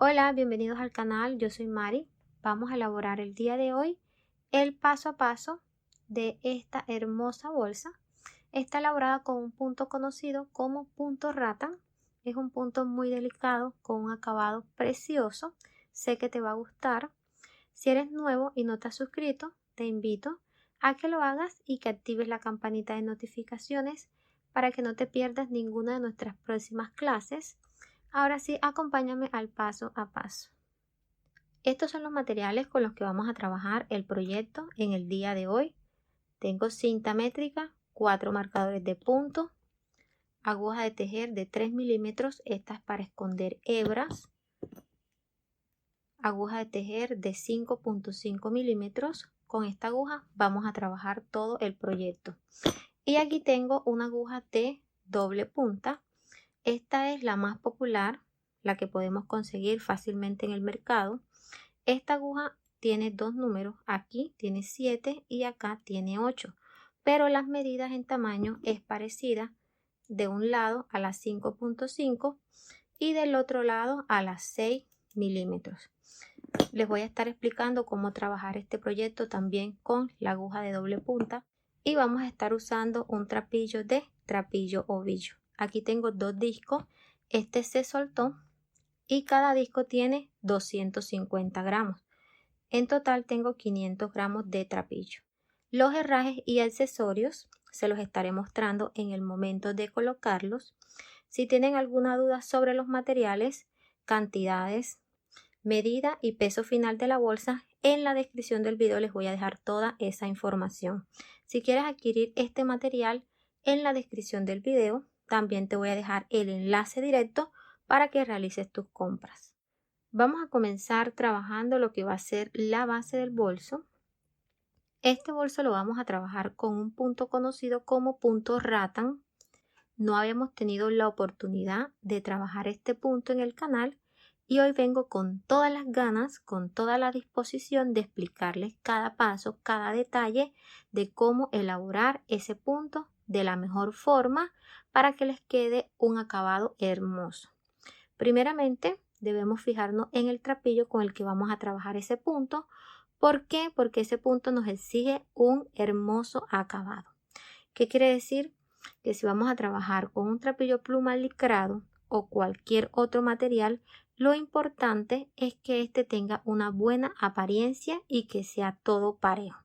Hola, bienvenidos al canal, yo soy Mari. Vamos a elaborar el día de hoy el paso a paso de esta hermosa bolsa. Está elaborada con un punto conocido como punto rattan. Es un punto muy delicado con un acabado precioso. Sé que te va a gustar. Si eres nuevo y no te has suscrito, te invito a que lo hagas y que actives la campanita de notificaciones para que no te pierdas ninguna de nuestras próximas clases. Ahora sí, acompáñame al paso a paso. Estos son los materiales con los que vamos a trabajar el proyecto en el día de hoy. Tengo cinta métrica, 4 marcadores de punto, aguja de tejer de 3 milímetros, esta es para esconder hebras, aguja de tejer de 5.5 milímetros. Con esta aguja vamos a trabajar todo el proyecto. Y aquí tengo una aguja de doble punta. Esta es la más popular, la que podemos conseguir fácilmente en el mercado. Esta aguja tiene dos números, aquí tiene 7 y acá tiene 8, pero las medidas en tamaño es parecida de un lado a las 5.5 y del otro lado a las 6 milímetros. Les voy a estar explicando cómo trabajar este proyecto también con la aguja de doble punta y vamos a estar usando un trapillo de trapillo ovillo. Aquí tengo dos discos, este se soltó y cada disco tiene 250 gramos. En total tengo 500 gramos de trapillo. Los herrajes y accesorios se los estaré mostrando en el momento de colocarlos. Si tienen alguna duda sobre los materiales, cantidades, medida y peso final de la bolsa, en la descripción del video les voy a dejar toda esa información. Si quieres adquirir este material, en la descripción del video también te voy a dejar el enlace directo para que realices tus compras. Vamos a comenzar trabajando lo que va a ser la base del bolso. Este bolso lo vamos a trabajar con un punto conocido como punto rattan. No habíamos tenido la oportunidad de trabajar este punto en el canal y hoy vengo con todas las ganas, con toda la disposición de explicarles cada paso, cada detalle de cómo elaborar ese punto de la mejor forma para que les quede un acabado hermoso. Primeramente, debemos fijarnos en el trapillo con el que vamos a trabajar ese punto. ¿Por qué? Porque ese punto nos exige un hermoso acabado. ¿Qué quiere decir? Que si vamos a trabajar con un trapillo pluma licrado o cualquier otro material, lo importante es que este tenga una buena apariencia y que sea todo parejo.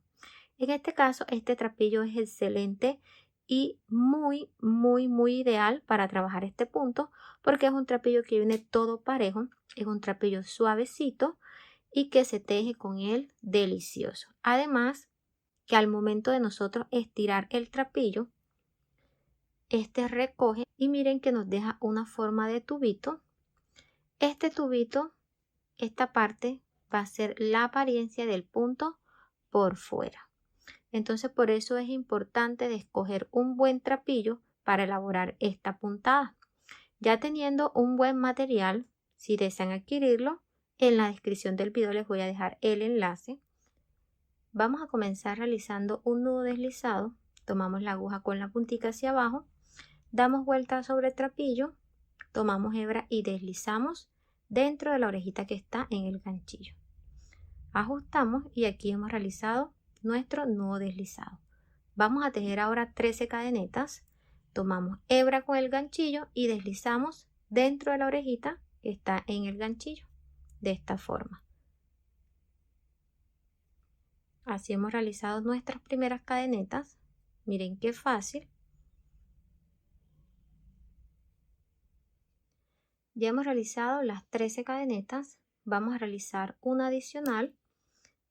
En este caso, este trapillo es excelente y muy ideal para trabajar este punto porque es un trapillo que viene todo parejo, es un trapillo suavecito y que se teje con él delicioso. Además, que al momento de nosotros estirar el trapillo, este recoge y miren que nos deja una forma de tubito. Este tubito, esta parte va a ser la apariencia del punto por fuera. Entonces por eso es importante de escoger un buen trapillo para elaborar esta puntada. Ya teniendo un buen material, si desean adquirirlo, en la descripción del video les voy a dejar el enlace. Vamos a comenzar realizando un nudo deslizado. Tomamos la aguja con la puntica hacia abajo, damos vuelta sobre el trapillo, tomamos hebra y deslizamos dentro de la orejita que está en el ganchillo. Ajustamos y aquí hemos realizado nuestro nudo deslizado. Vamos a tejer ahora 13 cadenetas. Tomamos hebra con el ganchillo y deslizamos dentro de la orejita que está en el ganchillo de esta forma. Así hemos realizado nuestras primeras cadenetas. Miren qué fácil. Ya hemos realizado las 13 cadenetas. Vamos a realizar una adicional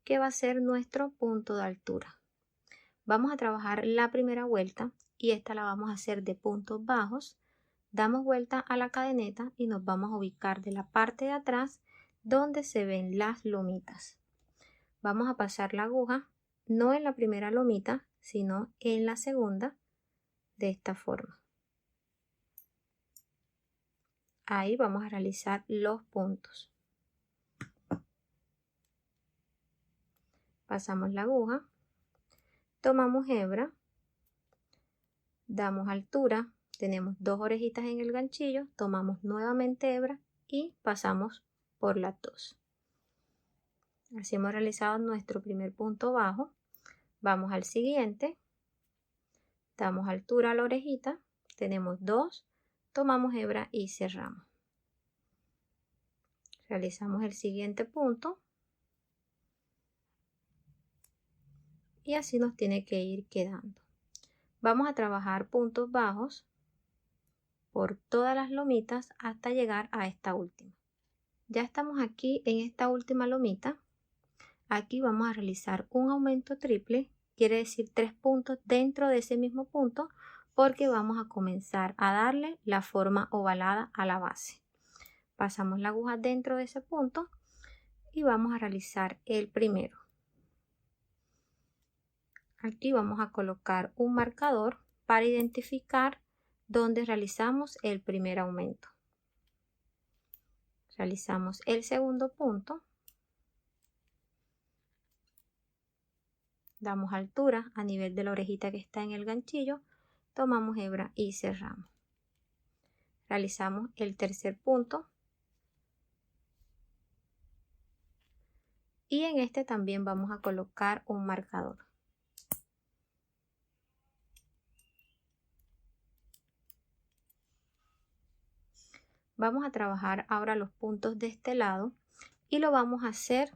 que va a ser nuestro punto de altura. Vamos a trabajar la primera vuelta y esta la vamos a hacer de puntos bajos. Damos vuelta a la cadeneta y nos vamos a ubicar de la parte de atrás donde se ven las lomitas. Vamos a pasar la aguja no en la primera lomita, sino en la segunda, de esta forma. Ahí vamos a realizar los puntos. Pasamos la aguja, tomamos hebra, damos altura, tenemos dos orejitas en el ganchillo, tomamos nuevamente hebra y pasamos por las dos. Así hemos realizado nuestro primer punto bajo. Vamos al siguiente, damos altura a la orejita, tenemos 2, tomamos hebra y cerramos. Realizamos el siguiente punto y así nos tiene que ir quedando. Vamos a trabajar puntos bajos por todas las lomitas hasta llegar a esta última. Ya estamos aquí en esta última lomita. Aquí vamos a realizar un aumento triple, quiere decir 3 puntos dentro de ese mismo punto, porque vamos a comenzar a darle la forma ovalada a la base. Pasamos la aguja dentro de ese punto y vamos a realizar el primero. Aquí vamos a colocar un marcador para identificar dónde realizamos el primer aumento. Realizamos el segundo punto. Damos altura a nivel de la orejita que está en el ganchillo. Tomamos hebra y cerramos. Realizamos el tercer punto. Y en este también vamos a colocar un marcador. Vamos a trabajar ahora los puntos de este lado y lo vamos a hacer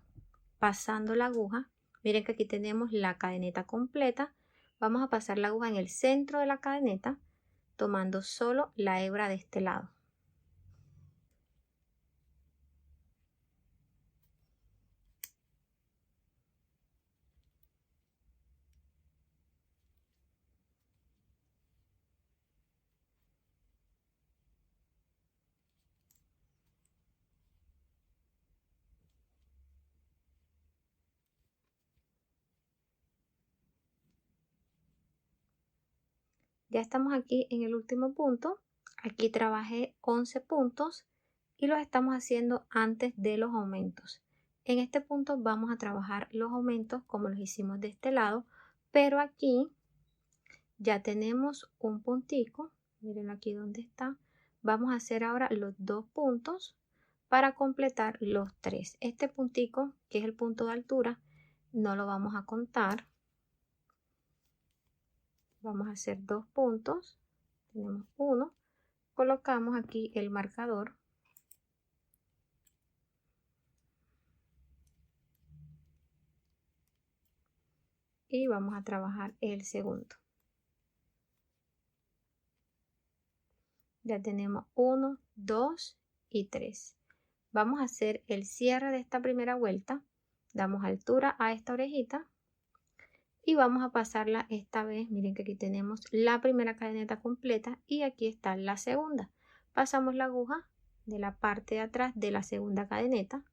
pasando la aguja. Miren que aquí tenemos la cadeneta completa. Vamos a pasar la aguja en el centro de la cadeneta, tomando solo la hebra de este lado. Ya estamos aquí en el último punto. Aquí trabajé 11 puntos y los estamos haciendo antes de los aumentos. En este punto vamos a trabajar los aumentos como los hicimos de este lado, pero aquí ya tenemos un puntico. Miren aquí donde está. Vamos a hacer ahora los 2 puntos para completar los 3. Este puntico, que es el punto de altura, no lo vamos a contar. Vamos a hacer 2 puntos. Tenemos 1. Colocamos aquí el marcador. Y vamos a trabajar el segundo. Ya tenemos 1, 2 y 3. Vamos a hacer el cierre de esta primera vuelta. Damos altura a esta orejita. Y vamos a pasarla esta vez. Miren que aquí tenemos la primera cadeneta completa y aquí está la segunda. Pasamos la aguja de la parte de atrás de la segunda cadeneta.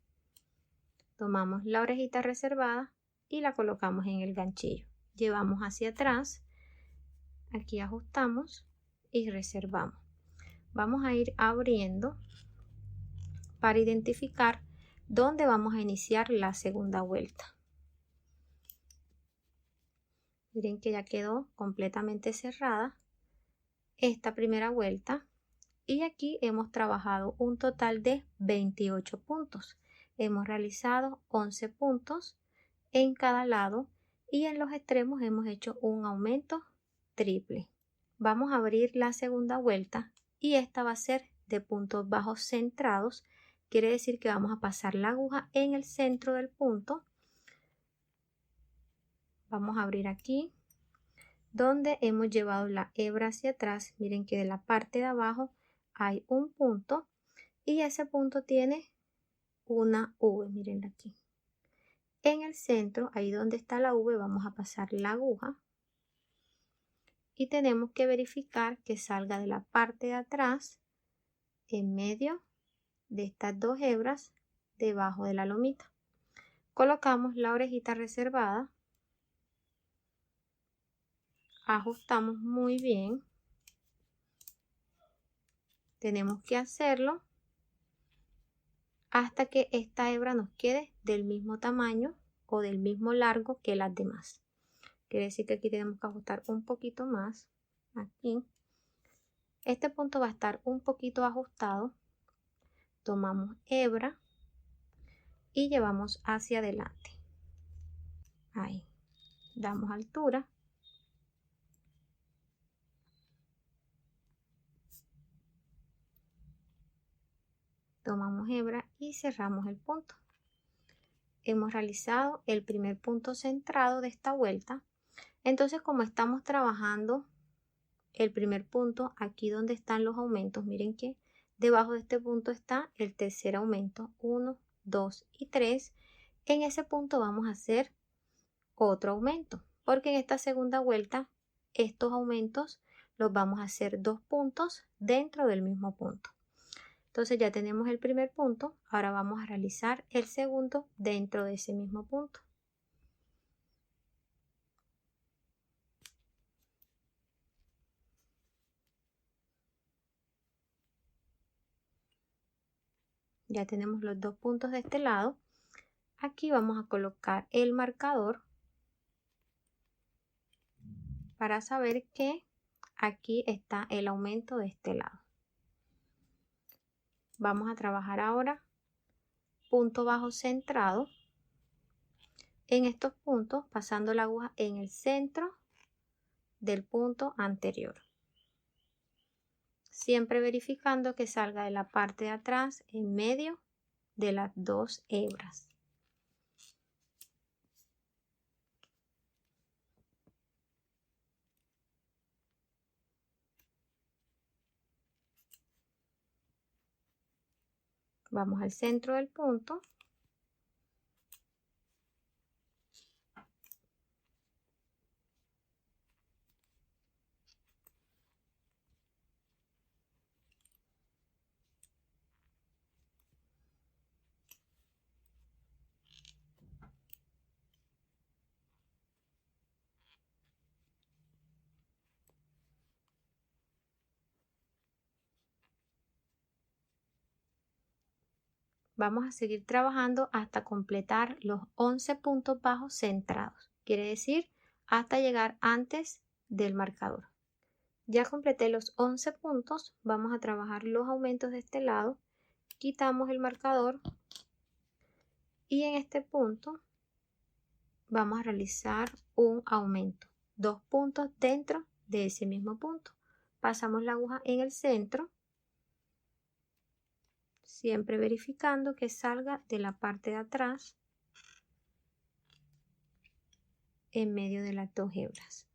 Tomamos la orejita reservada y la colocamos en el ganchillo. Llevamos hacia atrás. Aquí ajustamos y reservamos. Vamos a ir abriendo para identificar dónde vamos a iniciar la segunda vuelta. Miren que ya quedó completamente cerrada esta primera vuelta y aquí hemos trabajado un total de 28 puntos. Hemos realizado 11 puntos en cada lado y en los extremos hemos hecho un aumento triple. Vamos a abrir la segunda vuelta y esta va a ser de puntos bajos centrados. Quiere decir que vamos a pasar la aguja en el centro del punto. Vamos a abrir aquí donde hemos llevado la hebra hacia atrás. Miren que de la parte de abajo hay un punto y ese punto tiene una V. Miren aquí. En el centro, ahí donde está la V, vamos a pasar la aguja y tenemos que verificar que salga de la parte de atrás en medio de estas dos hebras debajo de la lomita. Colocamos la orejita reservada. Ajustamos muy bien. Tenemos que hacerlo hasta que esta hebra nos quede del mismo tamaño o del mismo largo que las demás. Quiere decir que aquí tenemos que ajustar un poquito más. Aquí. Este punto va a estar un poquito ajustado. Tomamos hebra y llevamos hacia adelante. Ahí, damos altura. Tomamos hebra y cerramos el punto. Hemos realizado el primer punto centrado de esta vuelta. Entonces, como estamos trabajando el primer punto aquí donde están los aumentos, miren que debajo de este punto está el tercer aumento, 1, 2 y 3. En ese punto vamos a hacer otro aumento, porque en esta segunda vuelta estos aumentos los vamos a hacer 2 puntos dentro del mismo punto. Entonces ya tenemos el primer punto, ahora vamos a realizar el segundo dentro de ese mismo punto. Ya tenemos los 2 puntos de este lado. Aquí vamos a colocar el marcador para saber que aquí está el aumento de este lado. Vamos a trabajar ahora punto bajo centrado en estos puntos, pasando la aguja en el centro del punto anterior. Siempre verificando que salga de la parte de atrás en medio de las 2 hebras. Vamos al centro del punto. Vamos a seguir trabajando hasta completar los 11 puntos bajos centrados. Quiere decir hasta llegar antes del marcador. Ya completé los 11 puntos. Vamos a trabajar los aumentos de este lado. Quitamos el marcador. Y en este punto vamos a realizar un aumento. 2 puntos dentro de ese mismo punto. Pasamos la aguja en el centro. Siempre verificando que salga de la parte de atrás en medio de las 2 hebras.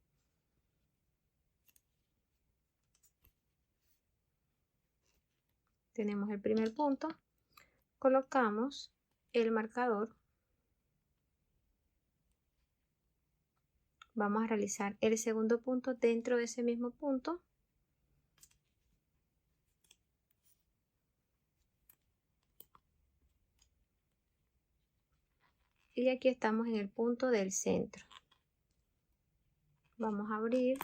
Tenemos el primer punto, colocamos el marcador, vamos a realizar el segundo punto dentro de ese mismo punto. Y aquí estamos en el punto del centro. Vamos a abrir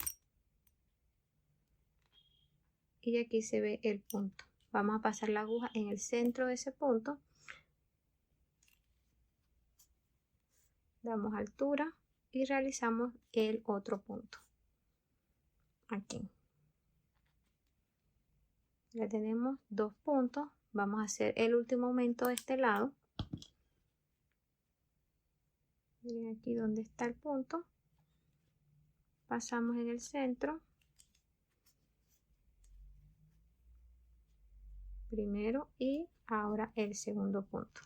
y aquí se ve el punto. Vamos a pasar la aguja en el centro de ese punto. Damos altura y realizamos el otro punto. Aquí. Ya tenemos 2 puntos. Vamos a hacer el último aumento de este lado. Miren aquí donde está el punto. Pasamos en el centro. Primero y ahora el segundo punto.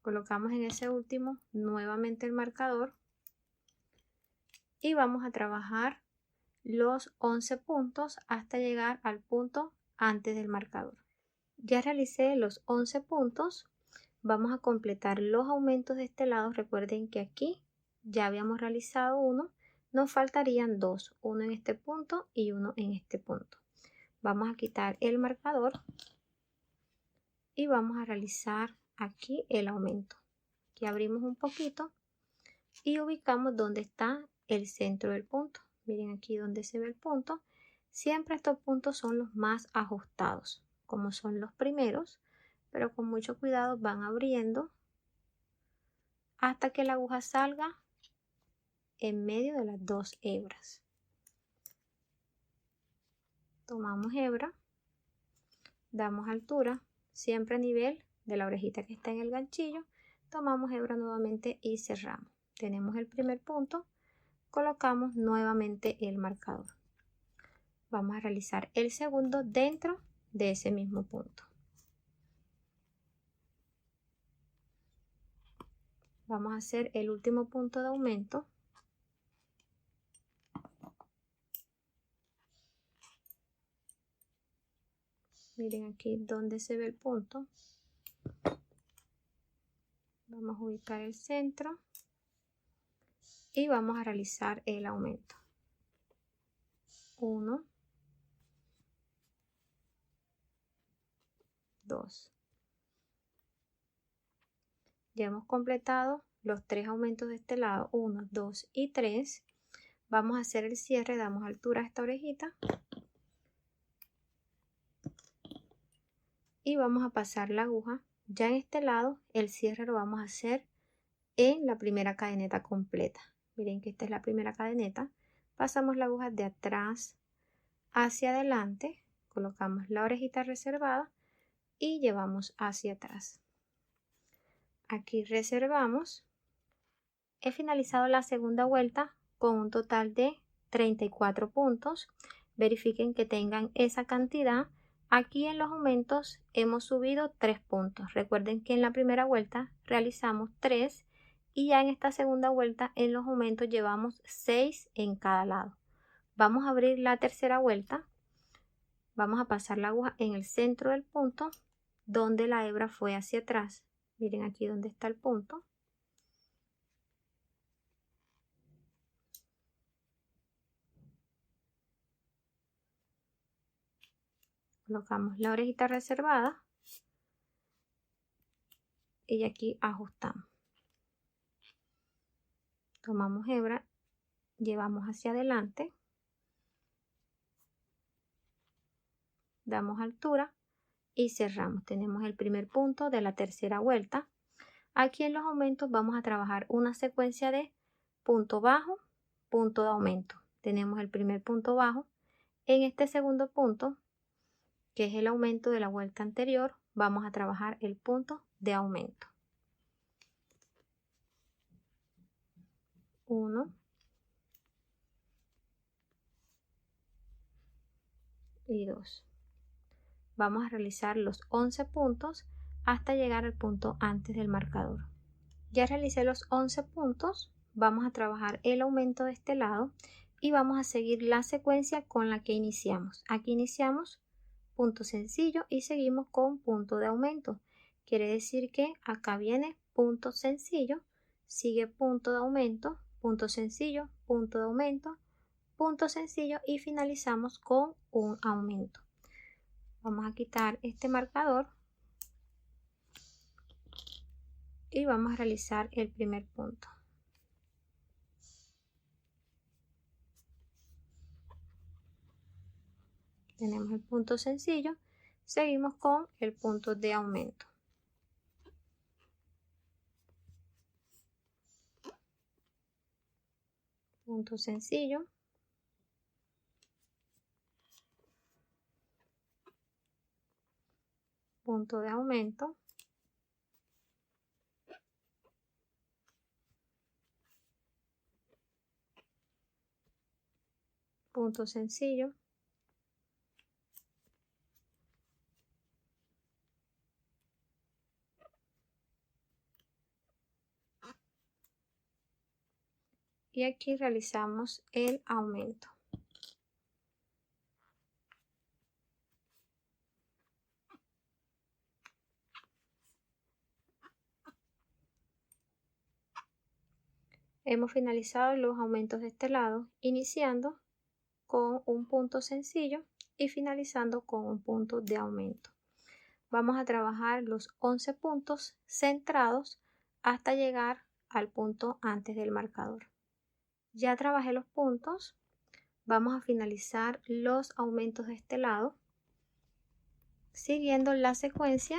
Colocamos en ese último nuevamente el marcador. Y vamos a trabajar los 11 puntos hasta llegar al punto antes del marcador. Ya realicé los 11 puntos. Vamos a completar los aumentos de este lado. Recuerden que aquí ya habíamos realizado uno. Nos faltarían 2, uno en este punto y uno en este punto. Vamos a quitar el marcador y vamos a realizar aquí el aumento. Aquí abrimos un poquito y ubicamos donde está el centro del punto. Miren aquí donde se ve el punto. Siempre estos puntos son los más ajustados, como son los primeros, pero con mucho cuidado van abriendo hasta que la aguja salga en medio de las 2 hebras. Tomamos hebra, damos altura, siempre a nivel de la orejita que está en el ganchillo, tomamos hebra nuevamente y cerramos. Tenemos el primer punto, colocamos nuevamente el marcador. Vamos a realizar el segundo dentro de ese mismo punto. Vamos a hacer el último punto de aumento. Miren aquí donde se ve el punto. Vamos a ubicar el centro y vamos a realizar el aumento. 1, 2. Ya hemos completado los 3 aumentos de este lado, 1, 2 y 3. Vamos a hacer el cierre, damos altura a esta orejita y vamos a pasar la aguja. Ya en este lado el cierre lo vamos a hacer en la primera cadeneta completa. Miren que esta es la primera cadeneta. Pasamos la aguja de atrás hacia adelante, colocamos la orejita reservada y llevamos hacia atrás. Aquí reservamos. He finalizado la segunda vuelta con un total de 34 puntos. Verifiquen que tengan esa cantidad. Aquí en los aumentos hemos subido 3 puntos. Recuerden que en la primera vuelta realizamos 3 y ya en esta segunda vuelta en los aumentos llevamos 6 en cada lado. Vamos a abrir la tercera vuelta. Vamos a pasar la aguja en el centro del punto donde la hebra fue hacia atrás. Miren aquí donde está el punto. Colocamos la orejita reservada y aquí ajustamos. Tomamos hebra, llevamos hacia adelante, damos altura y cerramos. Tenemos el primer punto de la tercera vuelta. Aquí en los aumentos vamos a trabajar una secuencia de punto bajo, punto de aumento. Tenemos el primer punto bajo. En este segundo punto, que es el aumento de la vuelta anterior, vamos a trabajar el punto de aumento. 1 y 2. Vamos a realizar los 11 puntos hasta llegar al punto antes del marcador. Ya realicé los 11 puntos, vamos a trabajar el aumento de este lado y vamos a seguir la secuencia con la que iniciamos. Aquí iniciamos punto sencillo y seguimos con punto de aumento. Quiere decir que acá viene punto sencillo, sigue punto de aumento, punto sencillo, punto de aumento, punto sencillo y finalizamos con un aumento. Vamos a quitar este marcador y vamos a realizar el primer punto. Tenemos el punto sencillo, seguimos con el punto de aumento. Punto sencillo. Punto de aumento. Punto sencillo. Y aquí realizamos el aumento. Hemos finalizado los aumentos de este lado, iniciando con un punto sencillo y finalizando con un punto de aumento. Vamos a trabajar los 11 puntos centrados hasta llegar al punto antes del marcador. Ya trabajé los puntos, vamos a finalizar los aumentos de este lado, siguiendo la secuencia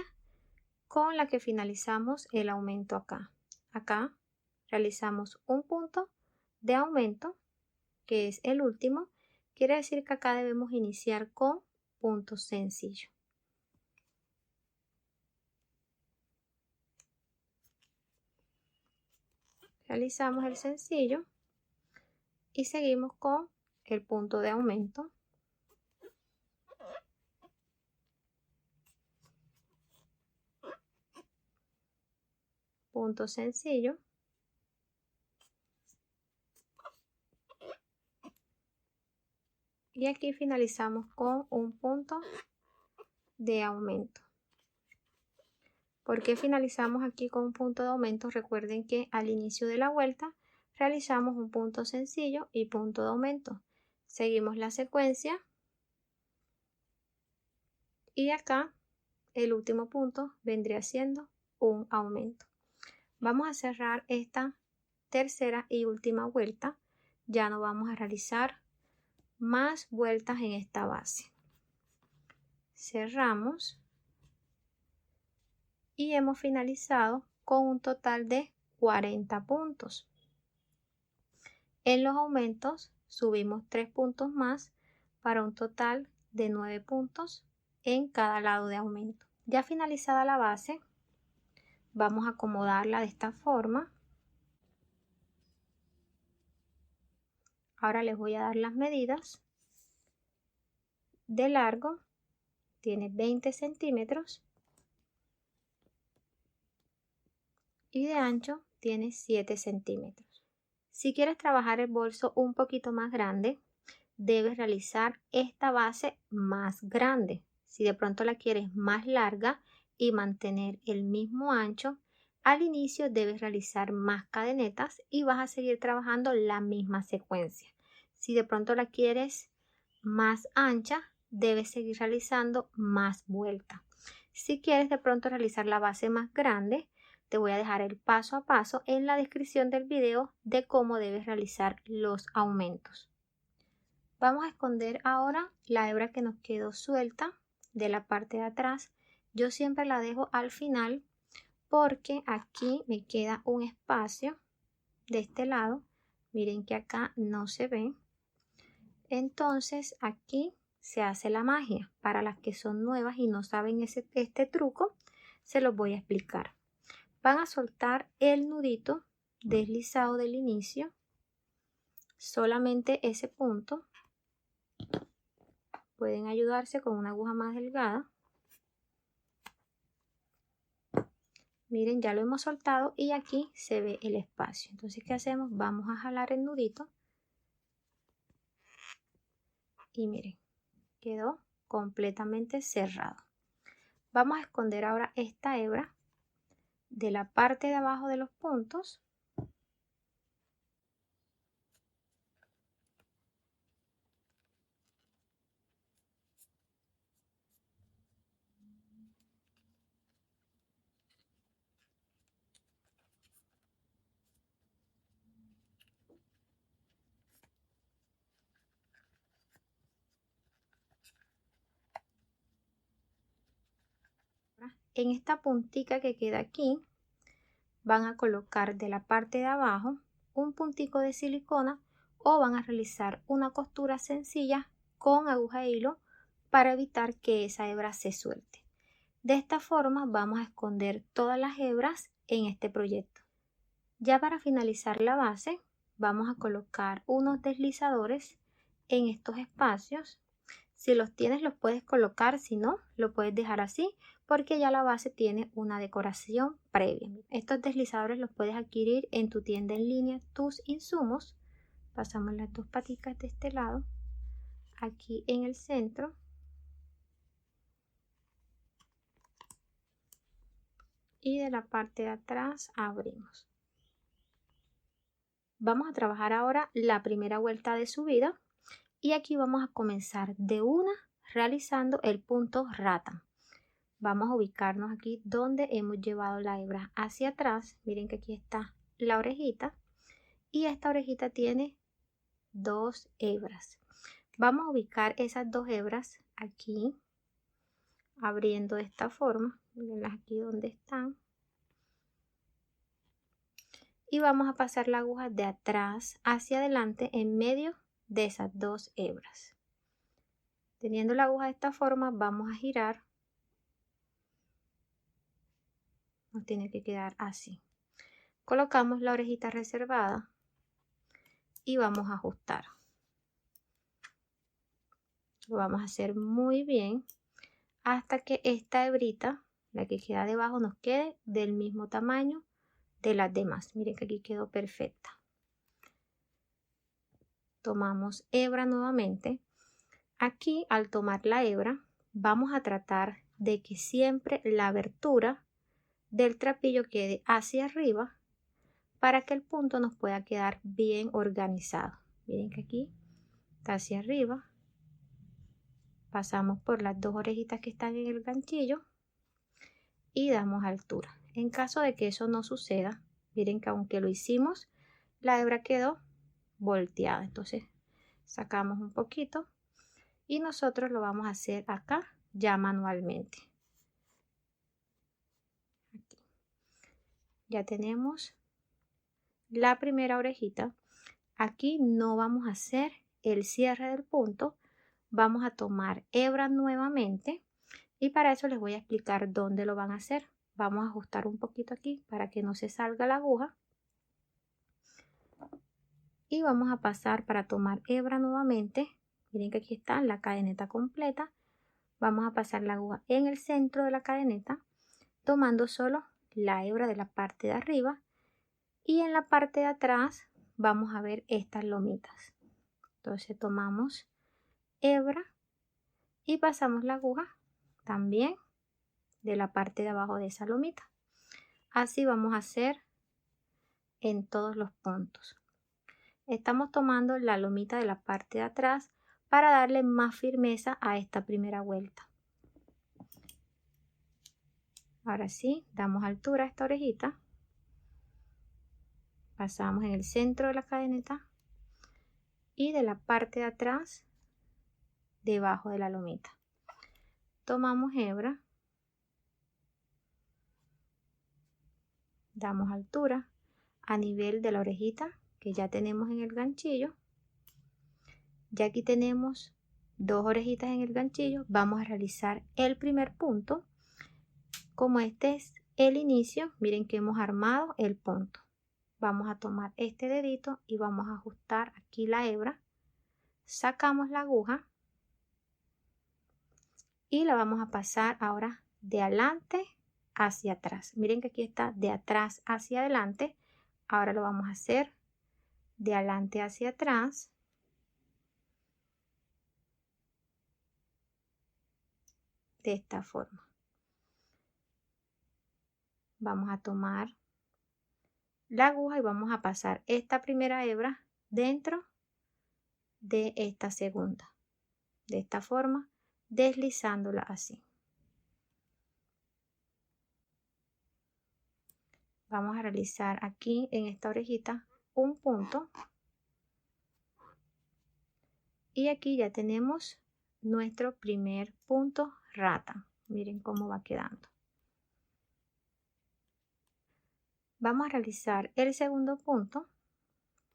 con la que finalizamos el aumento acá. Acá realizamos un punto de aumento, que es el último, quiere decir que acá debemos iniciar con punto sencillo. Realizamos el sencillo y seguimos con el punto de aumento. Punto sencillo. Y aquí finalizamos con un punto de aumento. ¿Por qué finalizamos aquí con un punto de aumento? Recuerden que al inicio de la vuelta realizamos un punto sencillo y punto de aumento. Seguimos la secuencia y acá el último punto vendría siendo un aumento. Vamos a cerrar esta tercera y última vuelta. Ya no vamos a realizar más vueltas en esta base. Cerramos y hemos finalizado con un total de 40 puntos. En los aumentos subimos 3 puntos más para un total de 9 puntos en cada lado de aumento. Ya finalizada la base, vamos a acomodarla de esta forma. Ahora les voy a dar las medidas. De largo tiene 20 centímetros y de ancho tiene 7 centímetros. Si quieres trabajar el bolso un poquito más grande, debes realizar esta base más grande. Si de pronto la quieres más larga y mantener el mismo ancho, al inicio debes realizar más cadenetas y vas a seguir trabajando la misma secuencia. Si de pronto la quieres más ancha, debes seguir realizando más vueltas. Si quieres de pronto realizar la base más grande, te voy a dejar el paso a paso en la descripción del video de cómo debes realizar los aumentos. Vamos a esconder ahora la hebra que nos quedó suelta de la parte de atrás. Yo siempre la dejo al final porque aquí me queda un espacio de este lado. Miren que acá no se ve. Entonces aquí se hace la magia. Para las que son nuevas y no saben este truco, se los voy a explicar. Van a soltar el nudito deslizado del inicio, solamente ese punto. Pueden ayudarse con una aguja más delgada. Miren, ya lo hemos soltado y aquí se ve el espacio. Entonces, ¿qué hacemos? Vamos a jalar el nudito y miren, quedó completamente cerrado. Vamos a esconder ahora esta hebra de la parte de abajo de los puntos. En esta puntica que queda aquí, van a colocar de la parte de abajo un puntico de silicona o van a realizar una costura sencilla con aguja de hilo para evitar que esa hebra se suelte. De esta forma vamos a esconder todas las hebras en este proyecto. Ya para finalizar la base vamos a colocar unos deslizadores en estos espacios. Si los tienes los puedes colocar, si no lo puedes dejar así porque ya la base tiene una decoración previa. Estos deslizadores los puedes adquirir en tu tienda en línea Tus Insumos. Pasamos las dos paticas de este lado, aquí en el centro. Y de la parte de atrás abrimos. Vamos a trabajar ahora la primera vuelta de subida y aquí vamos a comenzar de una realizando el punto rata. Vamos a ubicarnos aquí donde hemos llevado la hebra hacia atrás. Miren que aquí está la orejita y esta orejita tiene dos hebras. Vamos a ubicar esas dos hebras aquí, abriendo de esta forma. Mirenlas aquí donde están. Y vamos a pasar la aguja de atrás hacia adelante en medio de esas dos hebras. Teniendo la aguja de esta forma, vamos a girar. Nos tiene que quedar así. colocamos la orejita reservada y vamos a ajustar. Lo vamos a hacer muy bien hasta que esta hebrita, la que queda debajo, nos quede del mismo tamaño de las demás. Miren que aquí quedó perfecta. Tomamos hebra nuevamente. Aquí, al tomar la hebra, vamos a tratar de que siempre la abertura del trapillo quede hacia arriba para que el punto nos pueda quedar bien organizado. Miren que aquí está hacia arriba. Pasamos por las dos orejitas que están en el ganchillo y damos altura. En caso de que eso no suceda, miren que aunque lo hicimos, la hebra quedó volteada. Entonces sacamos un poquito y nosotros lo vamos a hacer acá ya manualmente. Aquí. Ya tenemos la primera orejita. Aquí no vamos a hacer el cierre del punto. Vamos a tomar hebra nuevamente y para eso les voy a explicar dónde lo van a hacer. Vamos a ajustar un poquito aquí para que no se salga la aguja y vamos a pasar para tomar hebra nuevamente. Miren que aquí está la cadeneta completa. Vamos a pasar la aguja en el centro de la cadeneta tomando solo la hebra de la parte de arriba y en la parte de atrás vamos a ver estas lomitas. Entonces tomamos hebra y pasamos la aguja también de la parte de abajo de esa lomita. Así vamos a hacer en todos los puntos. Estamos tomando la lomita de la parte de atrás para darle más firmeza a esta primera vuelta. Ahora sí, damos altura a esta orejita. Pasamos en el centro de la cadeneta y de la parte de atrás debajo de la lomita. Tomamos hebra, damos altura a nivel de la orejita que ya tenemos en el ganchillo. Ya aquí tenemos dos orejitas en el ganchillo. Vamos a realizar el primer punto. Como este es el inicio, miren que hemos armado el punto. Vamos a tomar este dedito y vamos a ajustar aquí la hebra. Sacamos la aguja y la vamos a pasar ahora de adelante hacia atrás. Miren que aquí está de atrás hacia adelante. Ahora lo vamos a hacer de adelante hacia atrás. De esta forma. Vamos a tomar la aguja y vamos a pasar esta primera hebra dentro de esta segunda. De esta forma, deslizándola así. Vamos a realizar aquí en esta orejita un punto. Y aquí ya tenemos nuestro primer punto rata. Miren cómo va quedando. Vamos a realizar el segundo punto.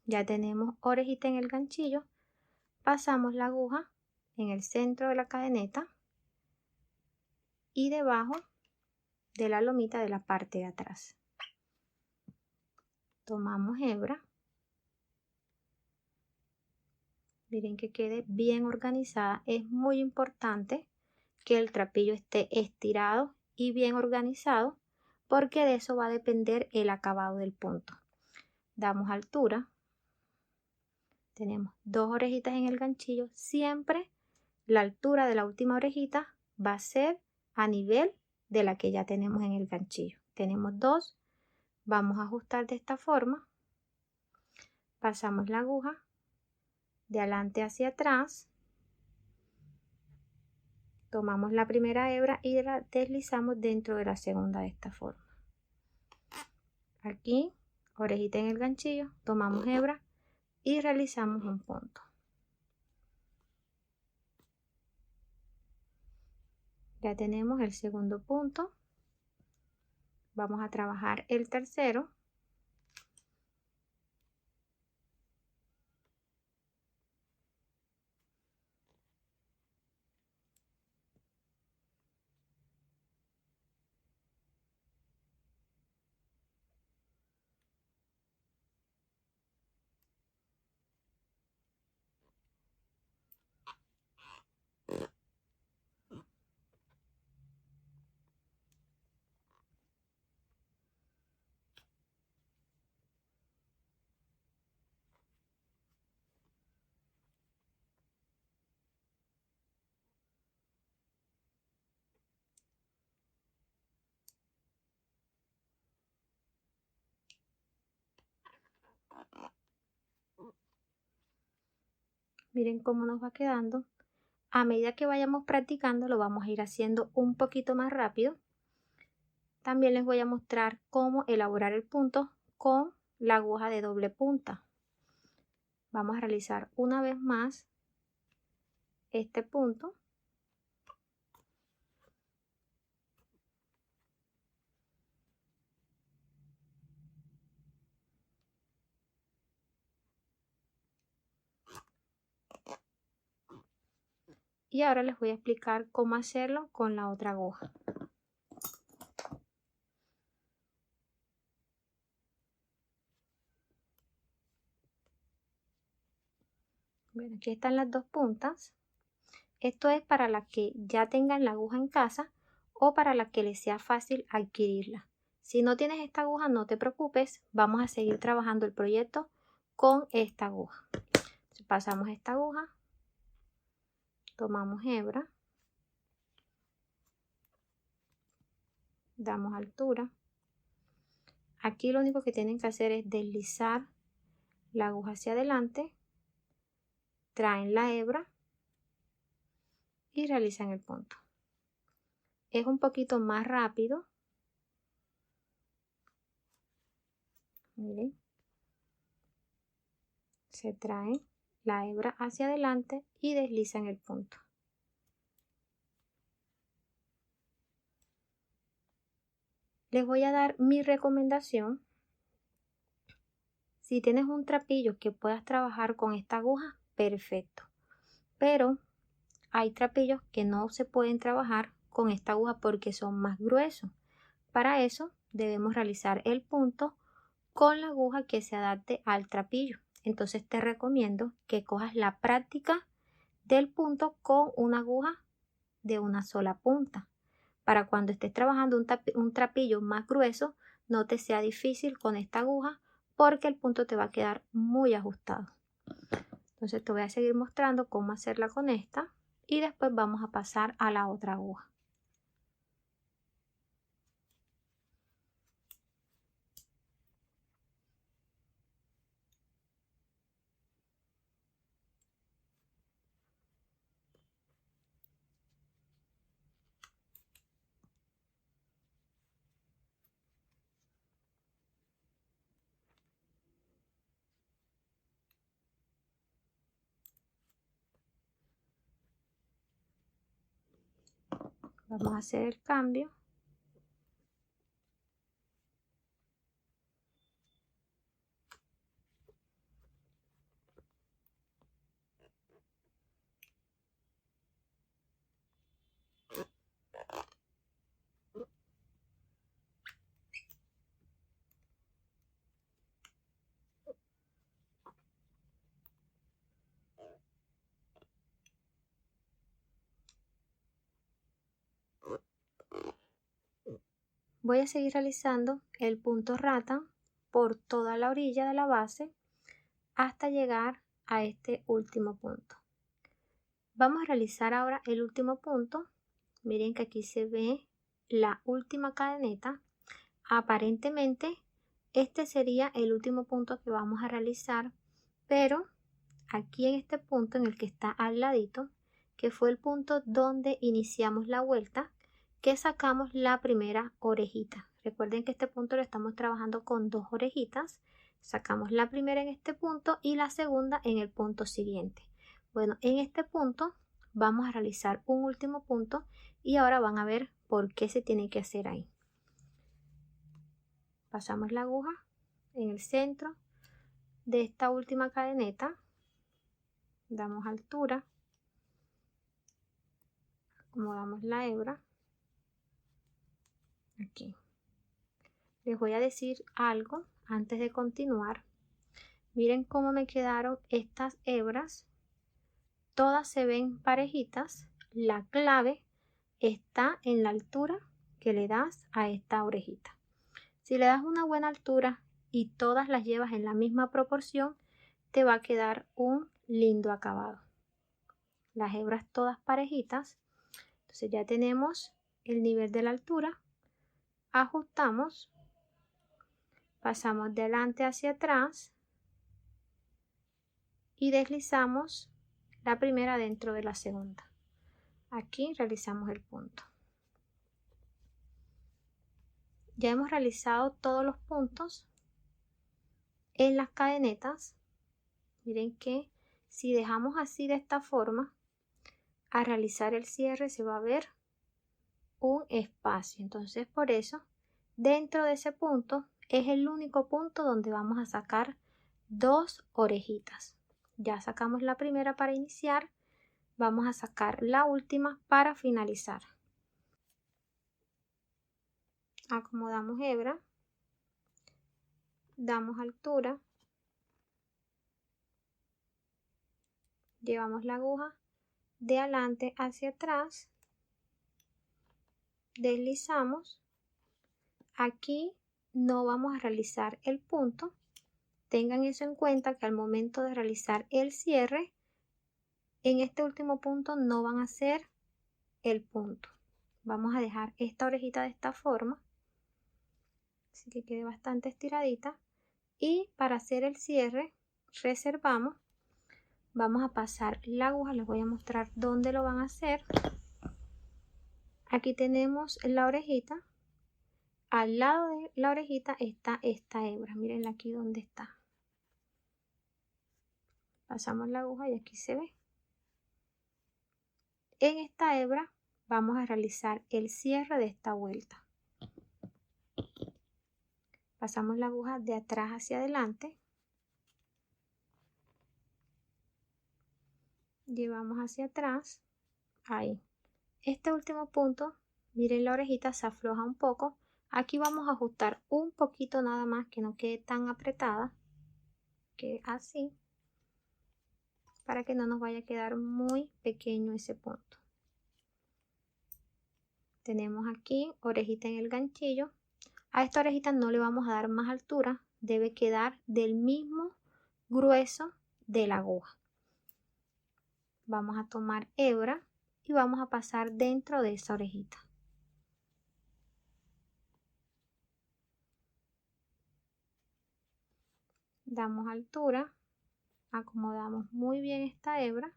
Ya tenemos orejita en el ganchillo. Pasamos la aguja en el centro de la cadeneta y debajo de la lomita de la parte de atrás. Tomamos hebra. Miren que quede bien organizada. Es muy importante que el trapillo esté estirado y bien organizado porque de eso va a depender el acabado del punto. Damos altura. Tenemos dos orejitas en el ganchillo. Siempre la altura de la última orejita va a ser a nivel de la que ya tenemos en el ganchillo. Tenemos dos. Vamos a ajustar de esta forma. Pasamos la aguja de adelante hacia atrás. Tomamos la primera hebra y la deslizamos dentro de la segunda de esta forma. Aquí, orejita en el ganchillo, tomamos hebra y realizamos un punto. Ya tenemos el segundo punto. Vamos a trabajar el tercero. Miren cómo nos va quedando. A medida que vayamos practicando lo vamos a ir haciendo un poquito más rápido. También les voy a mostrar cómo elaborar el punto con la aguja de doble punta. Vamos a realizar una vez más este punto. Y ahora les voy a explicar cómo hacerlo con la otra aguja. Bueno, aquí están las dos puntas. Esto es para las que ya tengan la aguja en casa o para las que les sea fácil adquirirla. Si no tienes esta aguja, no te preocupes, vamos a seguir trabajando el proyecto con esta aguja. Pasamos esta aguja, tomamos hebra, damos altura. Aquí lo único que tienen que hacer es deslizar la aguja hacia adelante, traen la hebra y realizan el punto. Es un poquito más rápido. Miren, se trae la hebra hacia adelante y deslizan el punto. Les voy a dar mi recomendación. Si tienes un trapillo que puedas trabajar con esta aguja, perfecto. Pero hay trapillos que no se pueden trabajar con esta aguja porque son más gruesos. Para eso debemos realizar el punto con la aguja que se adapte al trapillo. Entonces te recomiendo que cojas la práctica del punto con una aguja de una sola punta. Para cuando estés trabajando un trapillo más grueso, no te sea difícil con esta aguja porque el punto te va a quedar muy ajustado. Entonces te voy a seguir mostrando cómo hacerla con esta y después vamos a pasar a la otra aguja. Vamos a hacer el cambio. Voy a seguir realizando el punto rata por toda la orilla de la base hasta llegar a este último punto. Vamos a realizar ahora el último punto. Miren que aquí se ve la última cadeneta. Aparentemente este sería el último punto que vamos a realizar, pero aquí en este punto en el que está al ladito, que fue el punto donde iniciamos la vuelta, que sacamos la primera orejita. Recuerden que este punto lo estamos trabajando con dos orejitas. Sacamos la primera en este punto y la segunda en el punto siguiente. Bueno, en este punto vamos a realizar un último punto y ahora van a ver por qué se tiene que hacer ahí. Pasamos la aguja en el centro de esta última cadeneta, damos altura, acomodamos la hebra aquí. Les voy a decir algo antes de continuar. Miren cómo me quedaron estas hebras. Todas se ven parejitas. La clave está en la altura que le das a esta orejita. Si le das una buena altura y todas las llevas en la misma proporción, te va a quedar un lindo acabado. Las hebras todas parejitas. Entonces ya tenemos el nivel de la altura. Ajustamos. Pasamos de adelante hacia atrás y deslizamos la primera dentro de la segunda. Aquí realizamos el punto. Ya hemos realizado todos los puntos en las cadenetas. Miren que si dejamos así de esta forma, al realizar el cierre se va a ver un espacio. Entonces por eso dentro de ese punto es el único punto donde vamos a sacar 2 orejitas. Ya sacamos la primera para iniciar, vamos a sacar la última para finalizar. Acomodamos hebra, damos altura, llevamos la aguja de adelante hacia atrás, deslizamos. Aquí no vamos a realizar el punto. Tengan eso en cuenta, que al momento de realizar el cierre, en este último punto no van a hacer el punto. Vamos a dejar esta orejita de esta forma, así que quede bastante estiradita. Y para hacer el cierre reservamos, vamos a pasar la aguja, les voy a mostrar dónde lo van a hacer. Aquí tenemos la orejita, al lado de la orejita está esta hebra, miren aquí donde está. Pasamos la aguja y aquí se ve. En esta hebra vamos a realizar el cierre de esta vuelta. Pasamos la aguja de atrás hacia adelante, llevamos hacia atrás, ahí. Este último punto, miren la orejita se afloja un poco. Aquí vamos a ajustar un poquito nada más, que no quede tan apretada, que así, para que no nos vaya a quedar muy pequeño ese punto. Tenemos aquí orejita en el ganchillo. A esta orejita no le vamos a dar más altura, debe quedar del mismo grueso de la aguja. Vamos a tomar hebra y vamos a pasar dentro de esa orejita. Damos altura, acomodamos muy bien esta hebra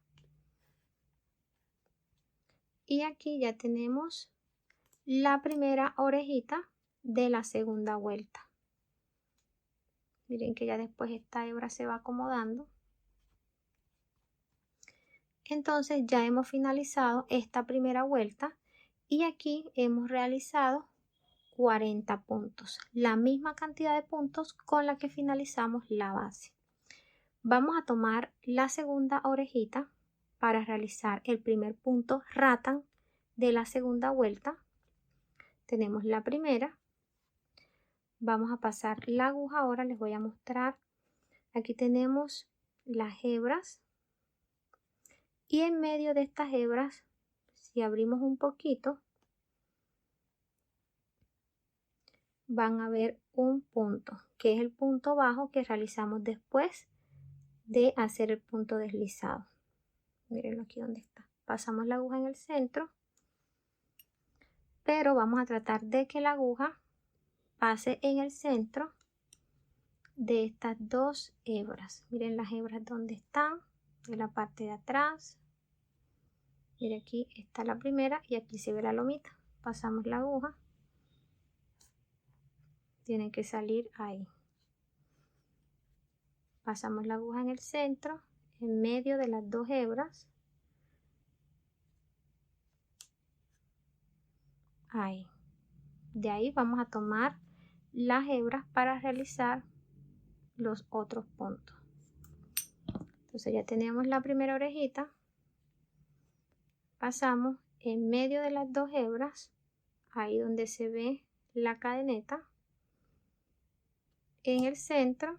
y aquí ya tenemos la primera orejita de la segunda vuelta. Miren que ya después esta hebra se va acomodando. Entonces ya hemos finalizado esta primera vuelta y aquí hemos realizado 40 puntos, la misma cantidad de puntos con la que finalizamos la base. Vamos a tomar la segunda orejita para realizar el primer punto rattan de la segunda vuelta. Tenemos la primera. Vamos a pasar la aguja ahora, les voy a mostrar. Aquí tenemos las hebras y en medio de estas hebras, si abrimos un poquito, van a ver un punto, que es el punto bajo que realizamos después de hacer el punto deslizado. Miren aquí donde está. Pasamos la aguja en el centro, pero vamos a tratar de que la aguja pase en el centro de estas 2 hebras. Miren las hebras donde están, en la parte de atrás. Miren, aquí está la primera y aquí se ve la lomita. Pasamos la aguja, tiene que salir ahí. Pasamos la aguja en el centro, en medio de las 2 hebras. Ahí. De ahí vamos a tomar las hebras para realizar los otros puntos. Entonces ya tenemos la primera orejita. Pasamos en medio de las 2 hebras, ahí donde se ve la cadeneta, en el centro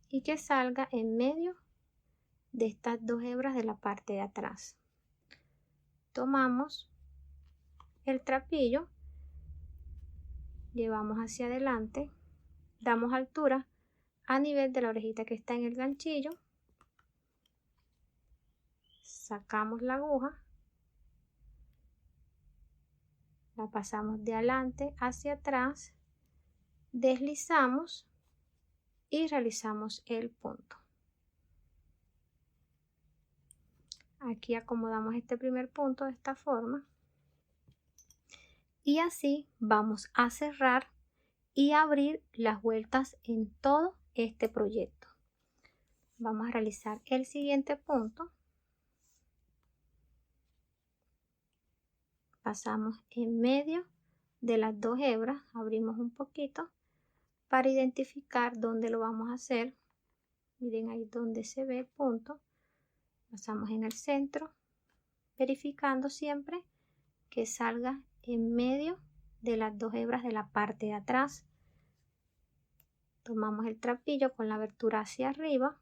y que salga en medio de estas 2 hebras de la parte de atrás. Tomamos el trapillo, llevamos hacia adelante, damos altura a nivel de la orejita que está en el ganchillo, sacamos la aguja, la pasamos de adelante hacia atrás, deslizamos y realizamos el punto. Aquí acomodamos este primer punto de esta forma. Y así vamos a cerrar y abrir las vueltas en todo este proyecto. Vamos a realizar el siguiente punto. Pasamos en medio de las dos hebras, abrimos un poquito para identificar dónde lo vamos a hacer. Miren ahí donde se ve el punto. Pasamos en el centro, verificando siempre que salga en medio de las dos hebras de la parte de atrás. Tomamos el trapillo con la abertura hacia arriba.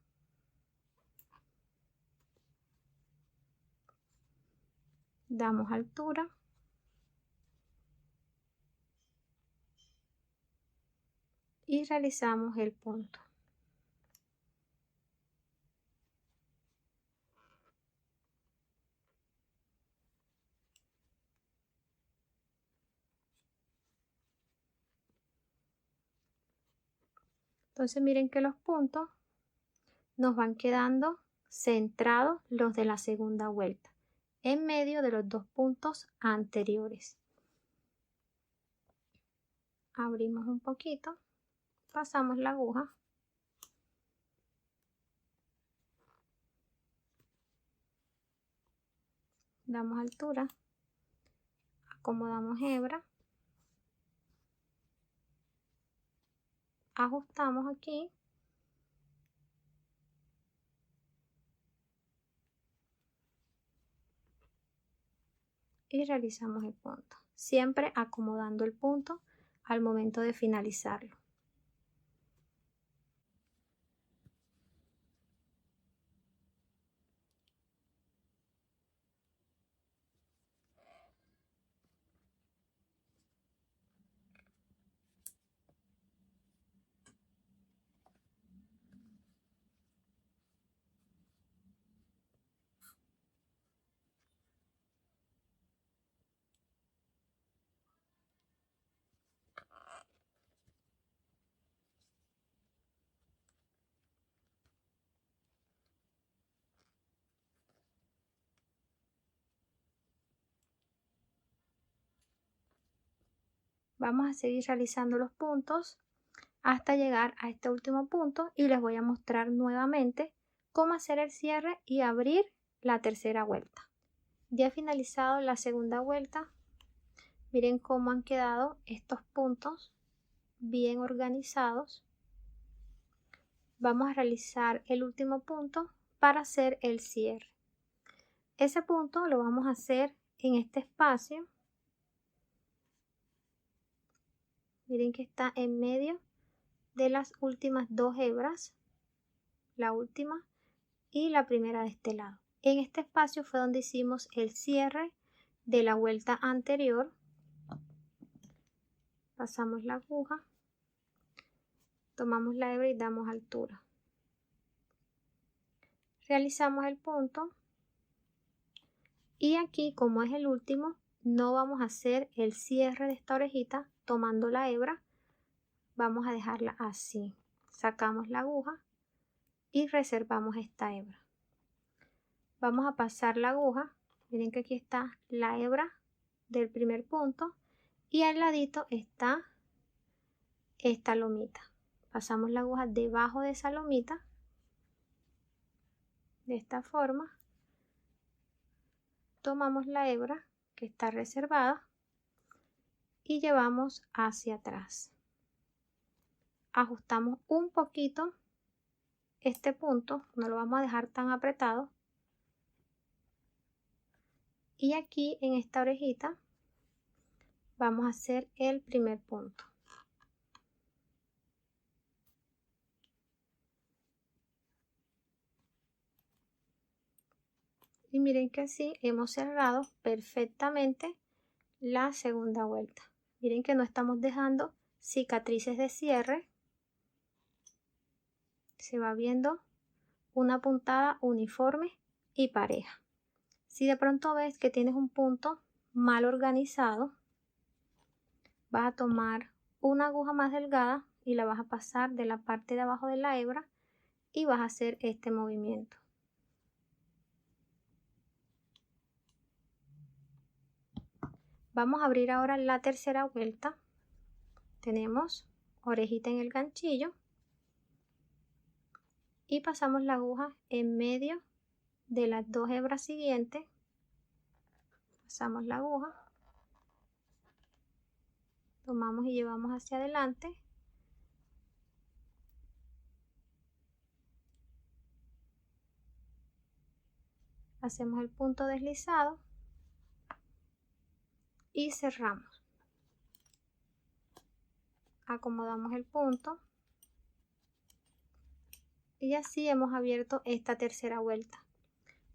Damos altura. Y realizamos el punto. Entonces miren que los puntos nos van quedando centrados los de la segunda vuelta, en medio de los dos puntos anteriores. Abrimos un poquito, pasamos la aguja. Damos altura, acomodamos hebra, ajustamos aquí y realizamos el punto, siempre acomodando el punto al momento de finalizarlo. Vamos a seguir realizando los puntos hasta llegar a este último punto y les voy a mostrar nuevamente cómo hacer el cierre y abrir la tercera vuelta. Ya finalizado la segunda vuelta, miren cómo han quedado estos puntos bien organizados. Vamos a realizar el último punto para hacer el cierre. Ese punto lo vamos a hacer en este espacio. Miren que está en medio de las últimas dos hebras, la última y la primera de este lado. En este espacio fue donde hicimos el cierre de la vuelta anterior. Pasamos la aguja, tomamos la hebra y damos altura. Realizamos el punto y aquí, como es el último, no vamos a hacer el cierre de esta orejita tomando la hebra. Vamos a dejarla así. Sacamos la aguja y reservamos esta hebra. Vamos a pasar la aguja. Miren que aquí está la hebra del primer punto y al ladito está esta lomita. Pasamos la aguja debajo de esa lomita de esta forma. Tomamos la hebra que está reservada y llevamos hacia atrás. Ajustamos un poquito este punto, no lo vamos a dejar tan apretado. Y aquí en esta orejita vamos a hacer el primer punto. Y miren que así hemos cerrado perfectamente la segunda vuelta. Miren que no estamos dejando cicatrices de cierre. Se va viendo una puntada uniforme y pareja. Si de pronto ves que tienes un punto mal organizado, vas a tomar una aguja más delgada y la vas a pasar de la parte de abajo de la hebra y vas a hacer este movimiento. Vamos a abrir ahora la tercera vuelta. Tenemos orejita en el ganchillo y pasamos la aguja en medio de las dos hebras siguientes. Pasamos la aguja, tomamos y llevamos hacia adelante. Hacemos el punto deslizado y cerramos. Acomodamos el punto y así hemos abierto esta tercera vuelta.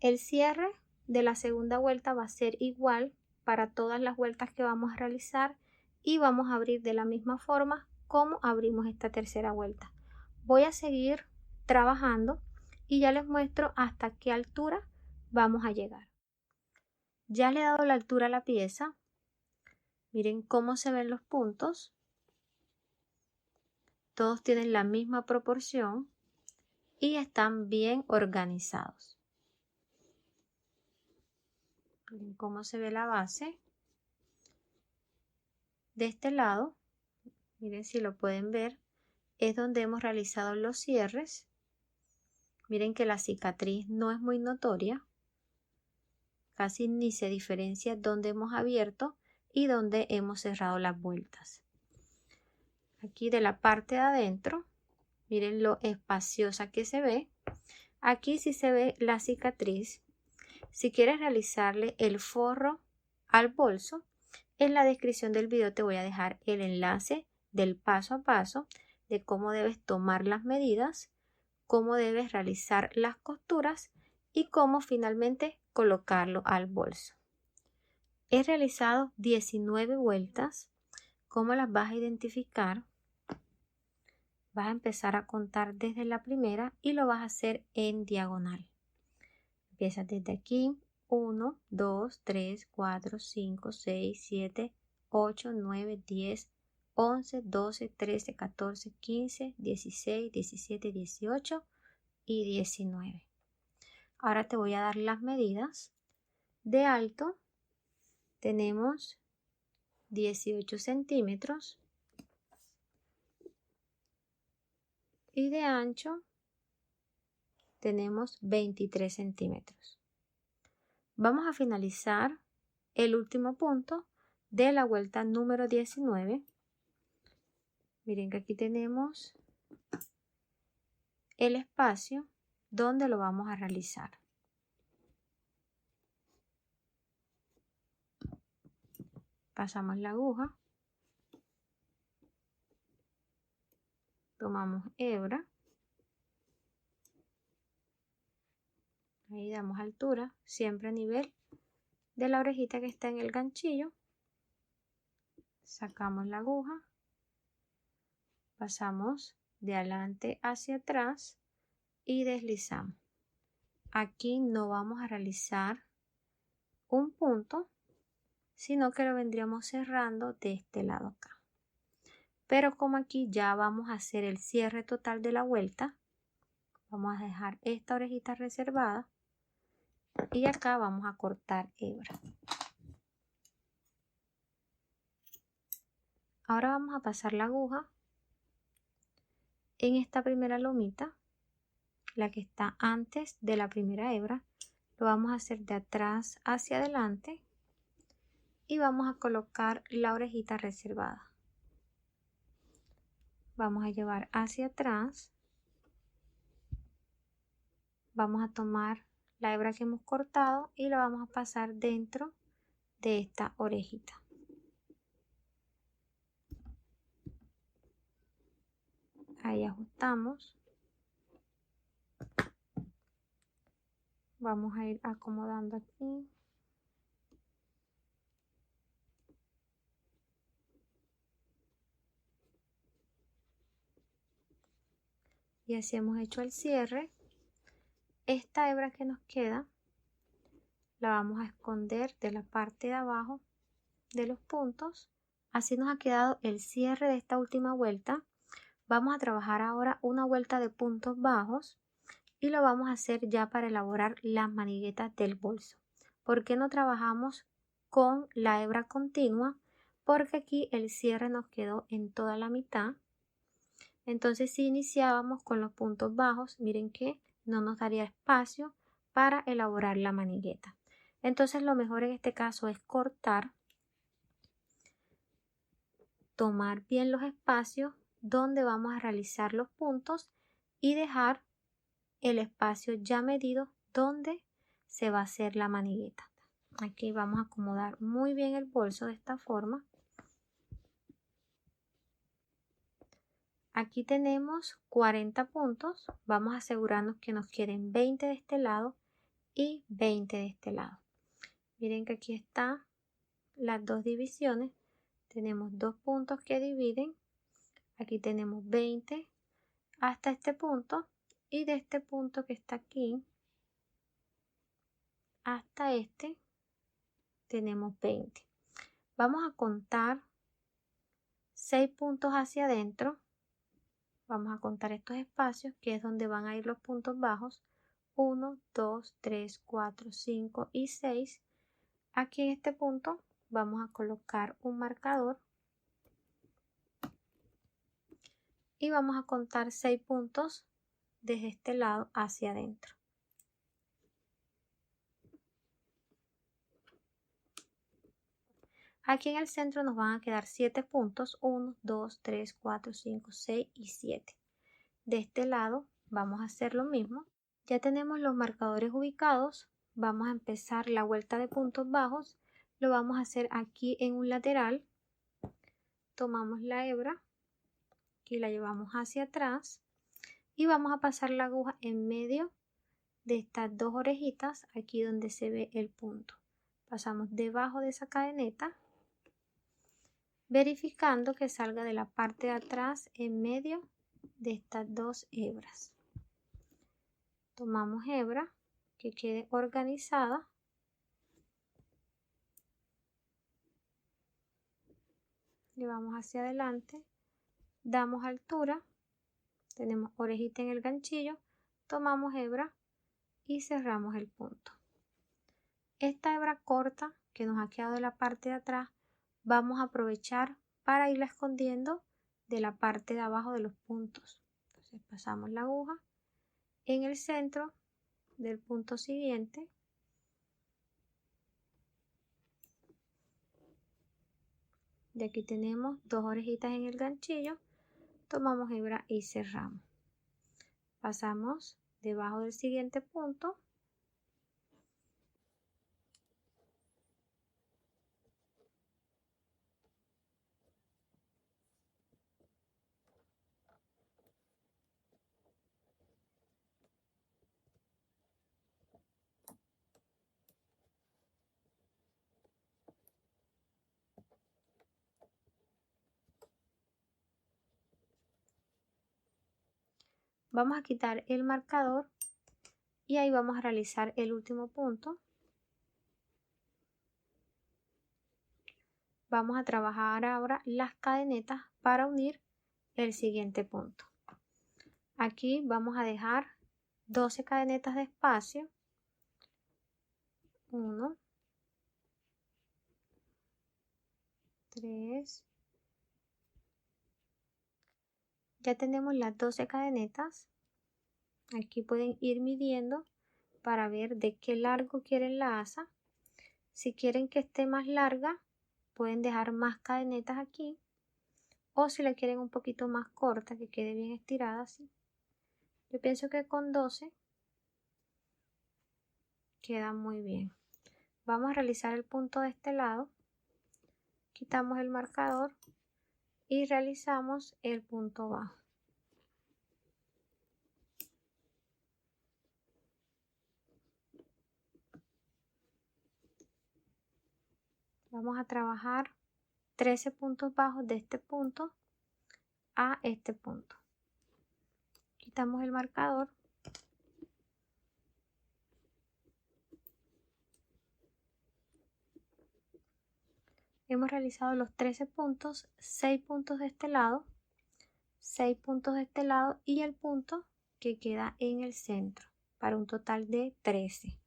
El cierre de la segunda vuelta va a ser igual para todas las vueltas que vamos a realizar y vamos a abrir de la misma forma como abrimos esta tercera vuelta. Voy a seguir trabajando y ya les muestro hasta qué altura vamos a llegar. Ya le he dado la altura a la pieza. Miren cómo se ven los puntos. Todos tienen la misma proporción y están bien organizados. Miren cómo se ve la base. De este lado, miren si lo pueden ver, es donde hemos realizado los cierres. Miren que la cicatriz no es muy notoria. Casi ni se diferencia donde hemos abierto y donde hemos cerrado las vueltas. Aquí de la parte de adentro, miren lo espaciosa que se ve. Aquí sí se ve la cicatriz. Si quieres realizarle el forro al bolso, en la descripción del video te voy a dejar el enlace del paso a paso de cómo debes tomar las medidas, cómo debes realizar las costuras y cómo finalmente colocarlo al bolso. He realizado 19 vueltas. ¿Cómo las vas a identificar? Vas a empezar a contar desde la primera y lo vas a hacer en diagonal. Empiezas desde aquí. 1, 2, 3, 4, 5, 6, 7, 8, 9, 10, 11, 12, 13, 14, 15, 16, 17, 18 y 19. Ahora te voy a dar las medidas. De alto tenemos 18 centímetros y de ancho tenemos 23 centímetros. Vamos a finalizar el último punto de la vuelta número 19. Miren que aquí tenemos el espacio donde lo vamos a realizar. Pasamos la aguja, tomamos hebra, ahí damos altura, siempre a nivel de la orejita que está en el ganchillo. Sacamos la aguja, pasamos de adelante hacia atrás y deslizamos. Aquí no vamos a realizar un punto, sino que lo vendríamos cerrando de este lado acá. Pero como aquí ya vamos a hacer el cierre total de la vuelta, vamos a dejar esta orejita reservada y acá vamos a cortar hebra. Ahora vamos a pasar la aguja en esta primera lomita, la que está antes de la primera hebra. Lo vamos a hacer de atrás hacia adelante y vamos a colocar la orejita reservada. Vamos a llevar hacia atrás. Vamos a tomar la hebra que hemos cortado y la vamos a pasar dentro de esta orejita. Ahí ajustamos. Vamos a ir acomodando aquí. Y así hemos hecho el cierre. Esta hebra que nos queda la vamos a esconder de la parte de abajo de los puntos. Así nos ha quedado el cierre de esta última vuelta. Vamos a trabajar ahora una vuelta de puntos bajos y lo vamos a hacer ya para elaborar las maniguetas del bolso. ¿Por qué no trabajamos con la hebra continua porque aquí el cierre nos quedó en toda la mitad. Entonces si iniciábamos con los puntos bajos, miren que no nos daría espacio para elaborar la manigueta. Entonces lo mejor en este caso es cortar, tomar bien los espacios donde vamos a realizar los puntos y dejar el espacio ya medido donde se va a hacer la manigueta. Aquí vamos a acomodar muy bien el bolso de esta forma. Aquí tenemos 40 puntos, vamos a asegurarnos que nos queden 20 de este lado y 20 de este lado. Miren que aquí están las dos divisiones, tenemos dos puntos que dividen, aquí tenemos 20 hasta este punto y de este punto que está aquí hasta este tenemos 20. Vamos a contar 6 puntos hacia adentro. Vamos a contar estos espacios que es donde van a ir los puntos bajos. 1, 2, 3, 4, 5 y 6. Aquí en este punto vamos a colocar un marcador y vamos a contar 6 puntos desde este lado hacia adentro. Aquí en el centro nos van a quedar 7 puntos, 1, 2, 3, 4, 5, 6 y 7. De este lado vamos a hacer lo mismo. Ya tenemos los marcadores ubicados, vamos a empezar la vuelta de puntos bajos. Lo vamos a hacer aquí en un lateral. Tomamos la hebra, aquí la llevamos hacia atrás y vamos a pasar la aguja en medio de estas dos orejitas, aquí donde se ve el punto. Pasamos debajo de esa cadeneta, verificando que salga de la parte de atrás en medio de estas dos hebras. Tomamos hebra que quede organizada. Llevamos hacia adelante, damos altura, tenemos orejita en el ganchillo, tomamos hebra y cerramos el punto. Esta hebra corta que nos ha quedado de la parte de atrás, vamos a aprovechar para irla escondiendo de la parte de abajo de los puntos. Entonces pasamos la aguja en el centro del punto siguiente. Y aquí tenemos dos orejitas en el ganchillo, tomamos hebra y cerramos. Pasamos debajo del siguiente punto. Vamos a quitar el marcador y ahí vamos a realizar el último punto. Vamos a trabajar ahora las cadenetas para unir el siguiente punto. Aquí vamos a dejar 12 cadenetas de espacio. 1, 3. Ya tenemos las 12 cadenetas. Aquí pueden ir midiendo para ver de qué largo quieren la asa. Si quieren que esté más larga, pueden dejar más cadenetas aquí. O si la quieren un poquito más corta, que quede bien estirada así. Yo pienso que con 12 queda muy bien. Vamos a realizar el punto de este lado. Quitamos el marcador y realizamos el punto bajo. Vamos a trabajar 13 puntos bajos de este punto a este punto. Quitamos el marcador. Hemos realizado los 13 puntos, 6 puntos de este lado, 6 puntos de este lado y el punto que queda en el centro, para un total de 13.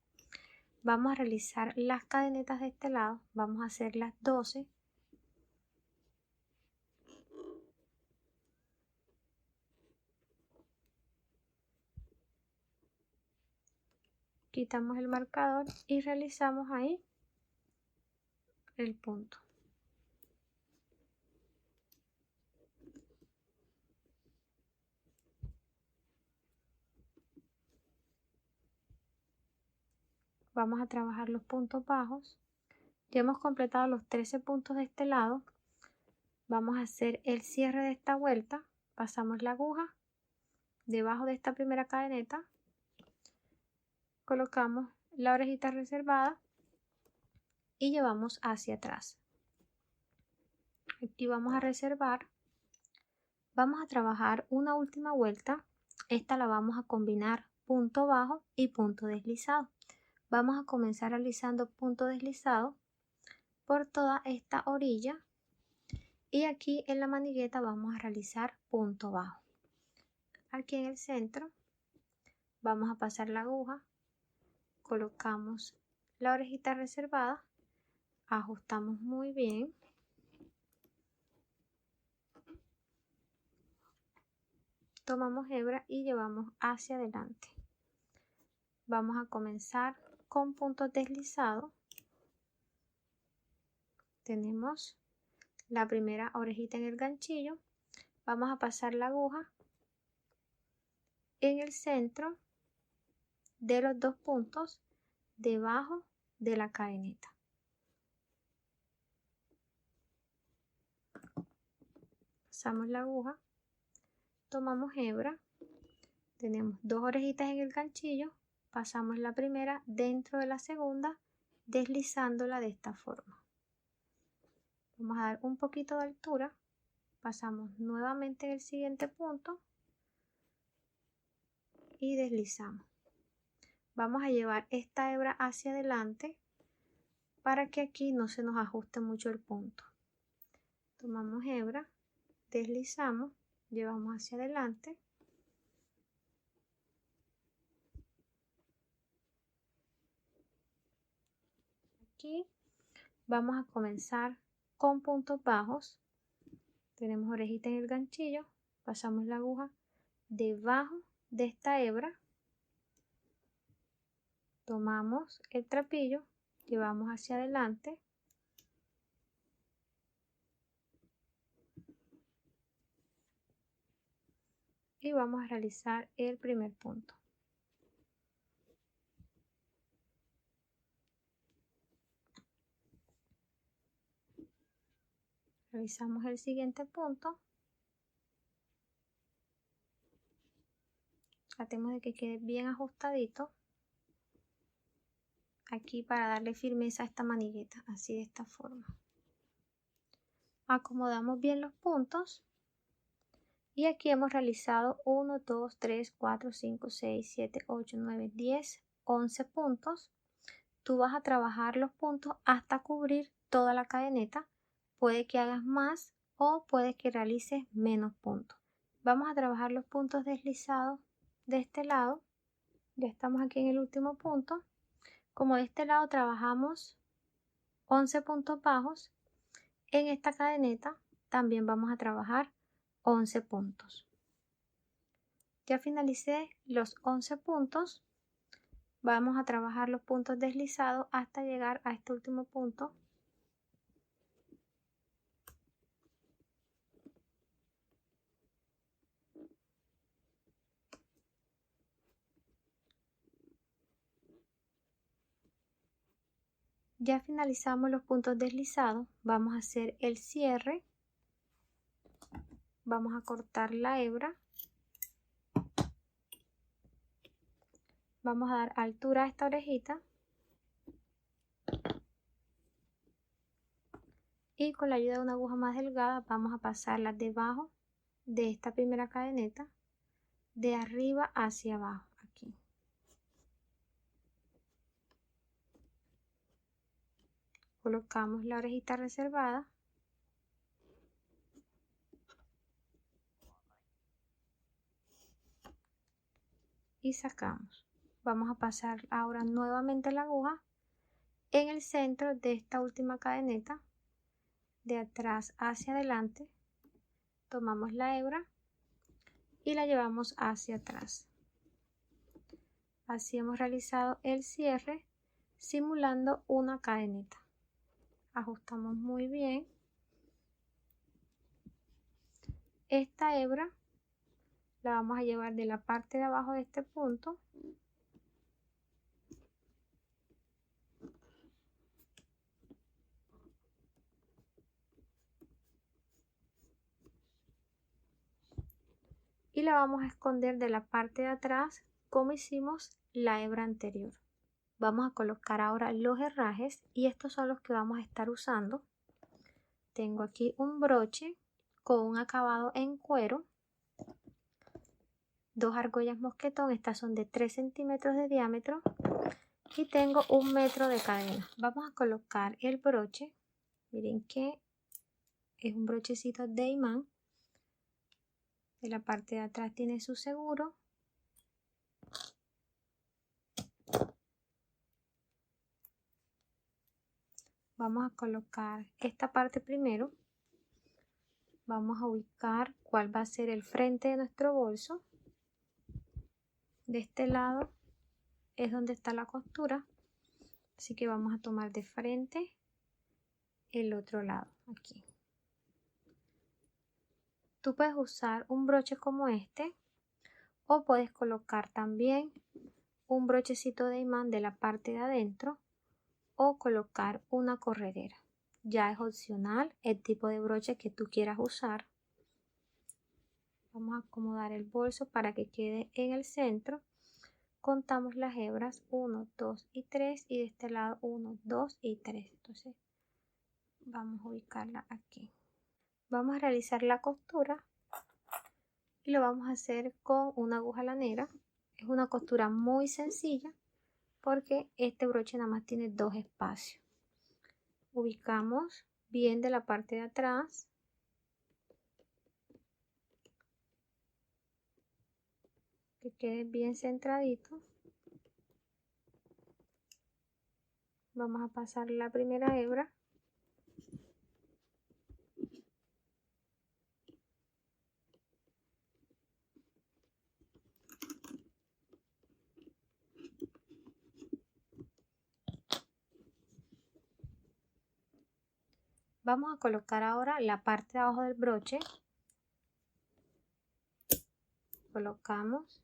vamos a realizar las cadenetas de este lado, vamos a hacer las 12. Quitamos el marcador y realizamos ahí el punto. Vamos a trabajar los puntos bajos. Ya hemos completado los 13 puntos de este lado. Vamos a hacer el cierre de esta vuelta. Pasamos la aguja debajo de esta primera cadeneta. Colocamos la orejita reservada y llevamos hacia atrás. Aquí vamos a reservar. Vamos a trabajar una última vuelta. Esta la vamos a combinar punto bajo y punto deslizado. Vamos a comenzar realizando punto deslizado por toda esta orilla y aquí en la manigueta vamos a realizar punto bajo. Aquí en el centro vamos a pasar la aguja, colocamos la orejita reservada, ajustamos muy bien, tomamos hebra y llevamos hacia adelante. Vamos a comenzar con puntos deslizados. Tenemos la primera orejita en el ganchillo, vamos a pasar la aguja en el centro de los dos puntos debajo de la cadeneta. Pasamos la aguja, tomamos hebra, tenemos dos orejitas en el ganchillo, pasamos la primera dentro de la segunda, deslizándola de esta forma. Vamos a dar un poquito de altura, pasamos nuevamente en el siguiente punto y deslizamos. Vamos a llevar esta hebra hacia adelante para que aquí no se nos ajuste mucho el punto. Tomamos hebra, deslizamos, llevamos hacia adelante. Aquí vamos a comenzar con puntos bajos. Tenemos orejita en el ganchillo, pasamos la aguja debajo de esta hebra, tomamos el trapillo, llevamos hacia adelante, y vamos a realizar el primer punto. Realizamos el siguiente punto. Tratemos de que quede bien ajustadito aquí para darle firmeza a esta manigueta, así de esta forma. Acomodamos bien los puntos y aquí hemos realizado 1, 2, 3, 4, 5, 6, 7, 8, 9, 10, 11 puntos. Tú vas a trabajar los puntos hasta cubrir toda la cadeneta. Puede que hagas más o puede que realices menos puntos. Vamos a trabajar los puntos deslizados de este lado. Ya estamos aquí en el último punto. Como de este lado trabajamos 11 puntos bajos, en esta cadeneta también vamos a trabajar 11 puntos. Ya finalicé los 11 puntos. Vamos a trabajar los puntos deslizados hasta llegar a este último punto. Ya finalizamos los puntos deslizados, vamos a hacer el cierre. Vamos a cortar la hebra. Vamos a dar altura a esta orejita. Y con la ayuda de una aguja más delgada vamos a pasarla debajo de esta primera cadeneta, de arriba hacia abajo, aquí. Colocamos la orejita reservada. Y sacamos. Vamos a pasar ahora nuevamente la aguja en el centro de esta última cadeneta, de atrás hacia adelante, tomamos la hebra y la llevamos hacia atrás. Así hemos realizado el cierre simulando una cadeneta. Ajustamos muy bien. Esta hebra la vamos a llevar de la parte de abajo de este punto y la vamos a esconder de la parte de atrás como hicimos la hebra anterior. Vamos a colocar ahora los herrajes y estos son los que vamos a estar usando. Tengo aquí un broche con un acabado en cuero, dos argollas mosquetón, estas son de 3 centímetros de diámetro y tengo 1 metro de cadena. Vamos a colocar el broche, miren que es un brochecito de imán. De la parte de atrás tiene su seguro. Vamos a colocar esta parte primero. Vamos a ubicar cuál va a ser el frente de nuestro bolso. De este lado es donde está la costura, así que vamos a tomar de frente el otro lado, aquí. Tú puedes usar un broche como este o puedes colocar también un brochecito de imán de la parte de adentro o colocar una corredera. Ya es opcional el tipo de broche que tú quieras usar. Vamos a acomodar el bolso para que quede en el centro. Contamos las hebras 1, 2 y 3 y de este lado 1, 2 y 3. Entonces vamos a ubicarla aquí. Vamos a realizar la costura y lo vamos a hacer con una aguja lanera. Es una costura muy sencilla porque este broche nada más tiene 2 espacios. Ubicamos bien de la parte de atrás. Que quede bien centradito. Vamos a pasar la primera hebra. Vamos a colocar ahora la parte de abajo del broche. Colocamos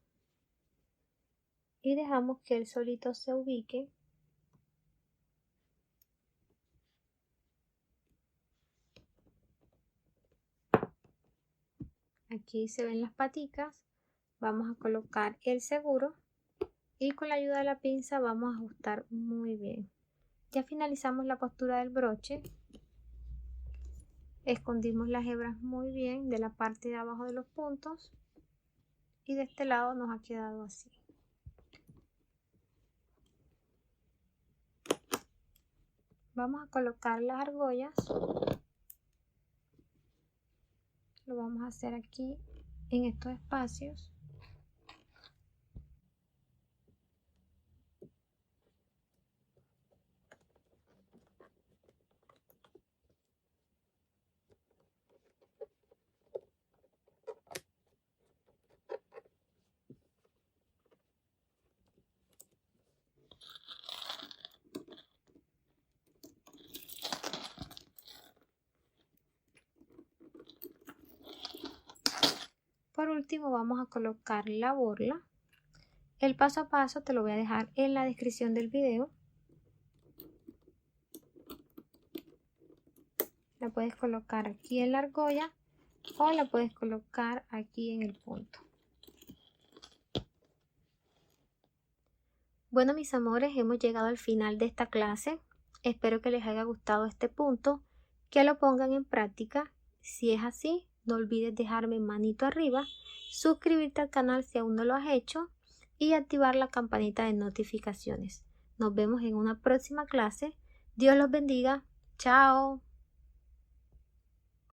y dejamos que él solito se ubique. Aquí se ven las paticas. Vamos a colocar el seguro y con la ayuda de la pinza vamos a ajustar muy bien. Ya finalizamos la costura del broche. Escondimos las hebras muy bien de la parte de abajo de los puntos y de este lado nos ha quedado así. Vamos a colocar las argollas. Lo vamos a hacer aquí en estos espacios. Por último vamos a colocar la borla. El paso a paso te lo voy a dejar en la descripción del video. La puedes colocar aquí en la argolla o la puedes colocar aquí en el punto. Bueno, mis amores, hemos llegado al final de esta clase. Espero que les haya gustado este punto, que lo pongan en práctica. Si es así, no olvides dejarme manito arriba, suscribirte al canal si aún no lo has hecho y activar la campanita de notificaciones. Nos vemos en una próxima clase. Dios los bendiga. Chao.